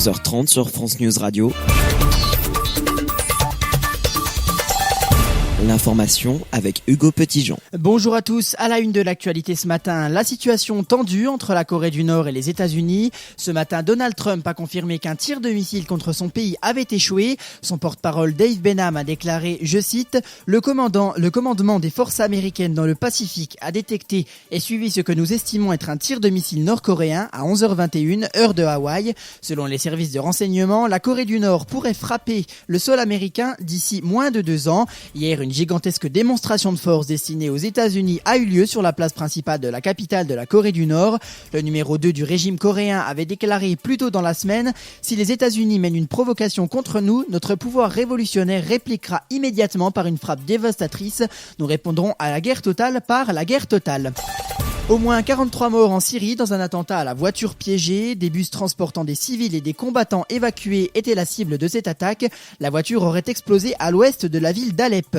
11h30 sur France News Radio. L'information avec Hugo Petitjean. Bonjour à tous. À la une de l'actualité ce matin, la situation tendue entre la Corée du Nord et les États-Unis. Ce matin, Donald Trump a confirmé qu'un tir de missile contre son pays avait échoué. Son porte-parole Dave Benham a déclaré, je cite, le commandement des forces américaines dans le Pacifique a détecté et suivi ce que nous estimons être un tir de missile nord-coréen à 11h21, heure de Hawaï. Selon les services de renseignement, la Corée du Nord pourrait frapper le sol américain d'ici moins de 2 ans. Hier, une gigantesque démonstration de force destinée aux États-Unis a eu lieu sur la place principale de la capitale de la Corée du Nord. Le numéro 2 du régime coréen avait déclaré plus tôt dans la semaine « Si les États-Unis mènent une provocation contre nous, notre pouvoir révolutionnaire répliquera immédiatement par une frappe dévastatrice. Nous répondrons à la guerre totale par la guerre totale ». Au moins 43 morts en Syrie dans un attentat à la voiture piégée. Des bus transportant des civils et des combattants évacués étaient la cible de cette attaque. La voiture aurait explosé à l'ouest de la ville d'Alep.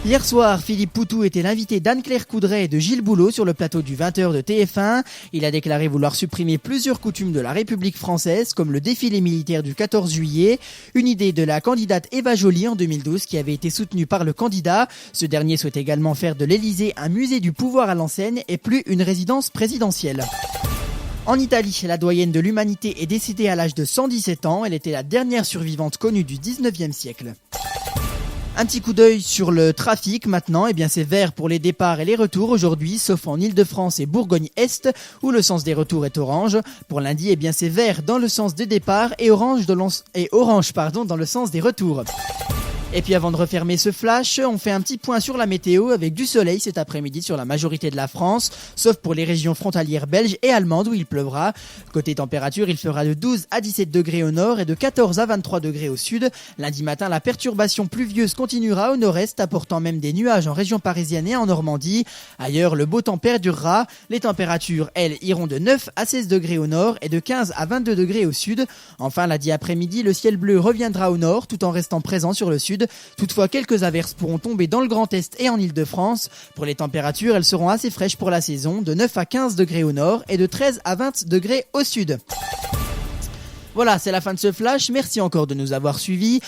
Hier soir, Philippe Poutou était l'invité d'Anne-Claire Coudray et de Gilles Boulot sur le plateau du 20h de TF1. Il a déclaré vouloir supprimer plusieurs coutumes de la République française, comme le défilé militaire du 14 juillet, une idée de la candidate Eva Joly en 2012 qui avait été soutenue par le candidat. Ce dernier souhaite également faire de l'Élysée un musée du pouvoir à l'ancienne et plus une résidence présidentielle. En Italie, la doyenne de l'humanité est décédée à l'âge de 117 ans. Elle était la dernière survivante connue du 19e siècle. Un petit coup d'œil sur le trafic maintenant, c'est vert pour les départs et les retours aujourd'hui, sauf en Ile-de-France et Bourgogne-Est, où le sens des retours est orange. Pour lundi, c'est vert dans le sens des départs et orange dans le sens des retours. Et puis avant de refermer ce flash, on fait un petit point sur la météo avec du soleil cet après-midi sur la majorité de la France, sauf pour les régions frontalières belges et allemandes où il pleuvra. Côté température, il fera de 12 à 17 degrés au nord et de 14 à 23 degrés au sud. Lundi matin, la perturbation pluvieuse continuera au nord-est, apportant même des nuages en région parisienne et en Normandie. Ailleurs, le beau temps perdurera. Les températures, elles, iront de 9 à 16 degrés au nord et de 15 à 22 degrés au sud. Enfin, lundi après-midi, le ciel bleu reviendra au nord tout en restant présent sur le sud. Toutefois, quelques averses pourront tomber dans le Grand Est et en Ile-de-France. Pour les températures, elles seront assez fraîches pour la saison, de 9 à 15 degrés au nord et de 13 à 20 degrés au sud. Voilà, c'est la fin de ce flash. Merci encore de nous avoir suivis.